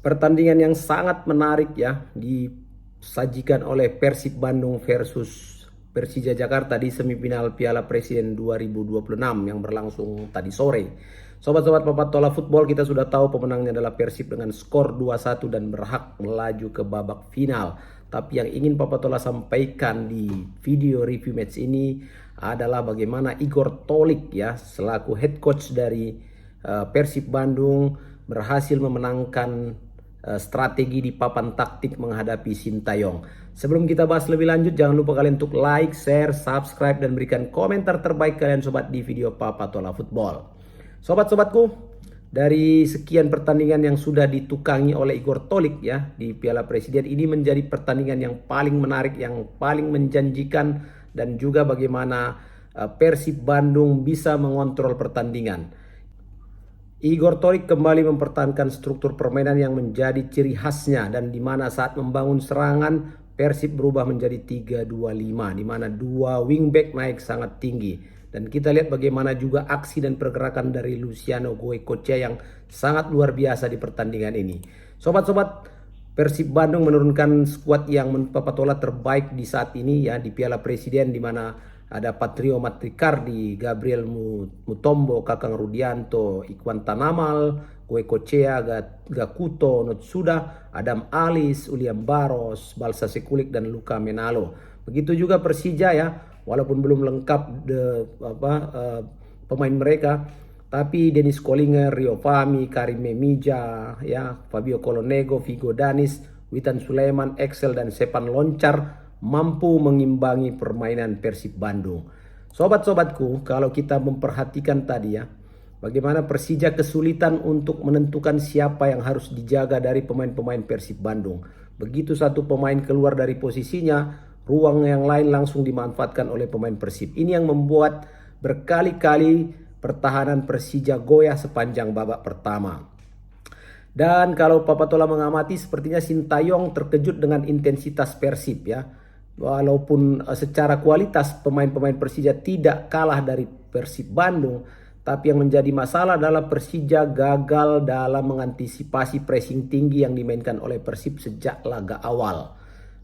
Pertandingan yang sangat menarik ya disajikan oleh Persib Bandung versus Persija Jakarta di semifinal Piala Presiden 2026 yang berlangsung tadi sore. Sobat-sobat Papatola Football, kita sudah tahu pemenangnya adalah Persib dengan skor 2-1 dan berhak melaju ke babak final. Tapi yang ingin Papatola sampaikan di video review match ini adalah bagaimana Igor Tolik ya selaku head coach dari Persib Bandung berhasil memenangkan strategi di papan taktik menghadapi Sintayong. Sebelum kita bahas lebih lanjut, jangan lupa kalian untuk like, share, subscribe, dan berikan komentar terbaik kalian sobat di video Papatola Football. Sobat-sobatku, dari sekian pertandingan yang sudah ditukangi oleh Igor Tolik ya di Piala Presiden, ini menjadi pertandingan yang paling menarik, yang paling menjanjikan, dan juga bagaimana Persib Bandung bisa mengontrol pertandingan. Igor Tolik kembali mempertahankan struktur permainan yang menjadi ciri khasnya, dan di mana saat membangun serangan Persib berubah menjadi 3-2-5 di mana dua wingback naik sangat tinggi, dan kita lihat bagaimana juga aksi dan pergerakan dari Luciano Goicoechea yang sangat luar biasa di pertandingan ini. Sobat-sobat, Persib Bandung menurunkan skuad yang menurut Papatola terbaik di saat ini ya di Piala Presiden, di mana ada Patrio Matricardi, Gabriel Mutombo, Kakang Rudianto, Ikhwan Tanamal, Goicoechea, Gakuto, Notsuda, Adam Alis, Uliam Baros, Balsa Sekulik, dan Luka Menalo. Begitu juga Persija ya, walaupun belum lengkap pemain mereka, tapi Dennis Kolinger, Rio Fahmi, Karim Memija, ya, Fabio Colonego, Vigo Danis, Witan Sulaiman, Excel, dan Sepan Loncar mampu mengimbangi permainan Persib Bandung. Sobat-sobatku, kalau kita memperhatikan tadi ya, bagaimana Persija kesulitan untuk menentukan siapa yang harus dijaga dari pemain-pemain Persib Bandung. Begitu satu pemain keluar dari posisinya, ruang yang lain langsung dimanfaatkan oleh pemain Persib. Ini yang membuat berkali-kali pertahanan Persija goyah sepanjang babak pertama. Dan kalau Papatola mengamati, sepertinya Sintayong terkejut dengan intensitas Persib ya. Walaupun secara kualitas pemain-pemain Persija tidak kalah dari Persib Bandung, tapi yang menjadi masalah adalah Persija gagal dalam mengantisipasi pressing tinggi yang dimainkan oleh Persib sejak laga awal.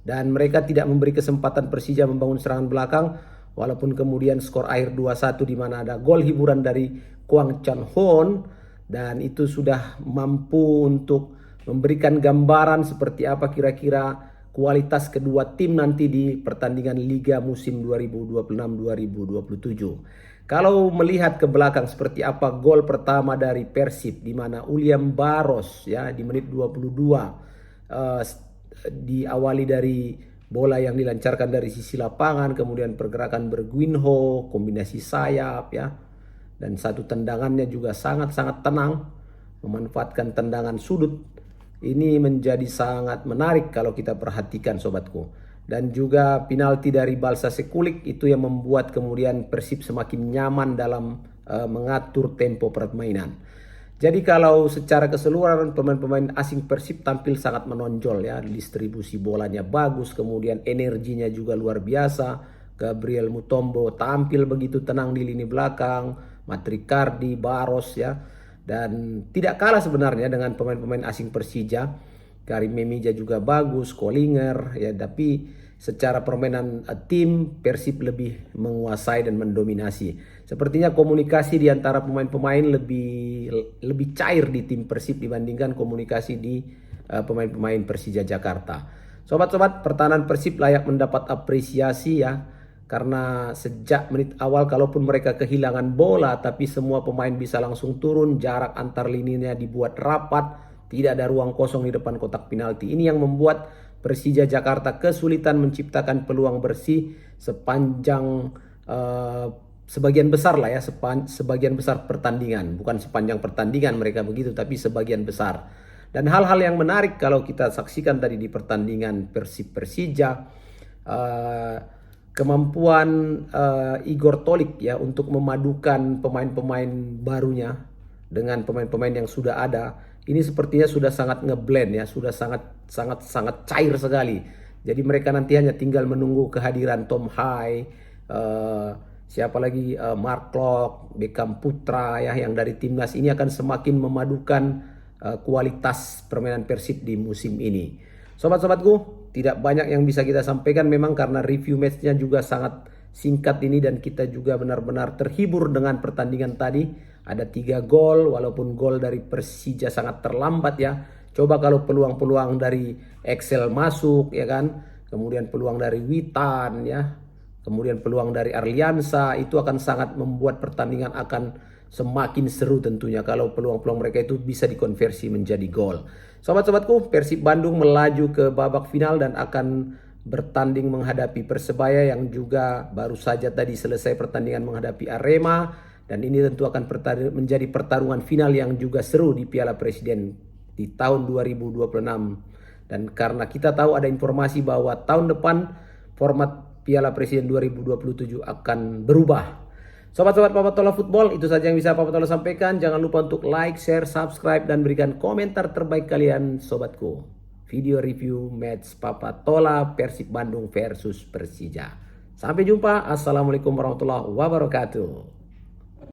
Dan mereka tidak memberi kesempatan Persija membangun serangan belakang, walaupun kemudian skor akhir 2-1 di mana ada gol hiburan dari Kwang Chan Hon, dan itu sudah mampu untuk memberikan gambaran seperti apa kira-kira kualitas kedua tim nanti di pertandingan Liga musim 2026-2027. Kalau melihat ke belakang seperti apa gol pertama dari Persib, di mana Uliam Baros ya di menit 22 diawali dari bola yang dilancarkan dari sisi lapangan, kemudian pergerakan Berguinho, kombinasi sayap ya, dan satu tendangannya juga sangat-sangat tenang, memanfaatkan tendangan sudut. Ini menjadi sangat menarik kalau kita perhatikan sobatku. Dan juga penalti dari Balsa Sekulik itu yang membuat kemudian Persib semakin nyaman dalam mengatur tempo permainan. Jadi kalau secara keseluruhan pemain-pemain asing Persib tampil sangat menonjol ya. Distribusi bolanya bagus, kemudian energinya juga luar biasa. Gabriel Mutombo tampil begitu tenang di lini belakang, Matricardi, Baros ya. Dan tidak kalah sebenarnya dengan pemain-pemain asing Persija. Karim Memija juga bagus, Kolinger ya, tapi secara permainan tim Persib lebih menguasai dan mendominasi. Sepertinya komunikasi di antara pemain-pemain lebih cair di tim Persib dibandingkan komunikasi di pemain-pemain Persija Jakarta. Sobat-sobat, pertahanan Persib layak mendapat apresiasi ya. Karena sejak menit awal kalaupun mereka kehilangan bola, tapi semua pemain bisa langsung turun, jarak antar lininya dibuat rapat, tidak ada ruang kosong di depan kotak penalti. Ini yang membuat Persija Jakarta kesulitan menciptakan peluang bersih sepanjang sebagian besar lah ya, sebagian besar pertandingan. Bukan sepanjang pertandingan mereka begitu, tapi sebagian besar. Dan hal-hal yang menarik kalau kita saksikan tadi di pertandingan Persib-Persija, kemampuan Igor Tolik ya untuk memadukan pemain-pemain barunya dengan pemain-pemain yang sudah ada, ini sepertinya sudah sangat ngeblend ya, sudah sangat cair sekali. Jadi mereka nanti hanya tinggal menunggu kehadiran Tom Hai, siapa lagi, Mark Klok, Beckham Putra ya, yang dari timnas ini akan semakin memadukan kualitas permainan Persib di musim ini. Sobat-sobatku, tidak banyak yang bisa kita sampaikan memang karena review matchnya juga sangat singkat ini, dan kita juga benar-benar terhibur dengan pertandingan tadi. Ada 3 gol, walaupun gol dari Persija sangat terlambat ya. Coba kalau peluang-peluang dari Excel masuk ya kan, kemudian peluang dari Witan ya, kemudian peluang dari Arliansa, itu akan sangat membuat pertandingan akan semakin seru tentunya kalau peluang-peluang mereka itu bisa dikonversi menjadi gol. Sobat-sobatku, Persib Bandung melaju ke babak final dan akan bertanding menghadapi Persebaya yang juga baru saja tadi selesai pertandingan menghadapi Arema, dan ini tentu akan menjadi pertarungan final yang juga seru di Piala Presiden di tahun 2026. Dan karena kita tahu ada informasi bahwa tahun depan format Piala Presiden 2027 akan berubah. Sobat-sobat Papatola Football, itu saja yang bisa Papatola sampaikan. Jangan lupa untuk like, share, subscribe, dan berikan komentar terbaik kalian, sobatku. Video review match Papatola Persib Bandung versus Persija. Sampai jumpa. Assalamualaikum warahmatullahi wabarakatuh.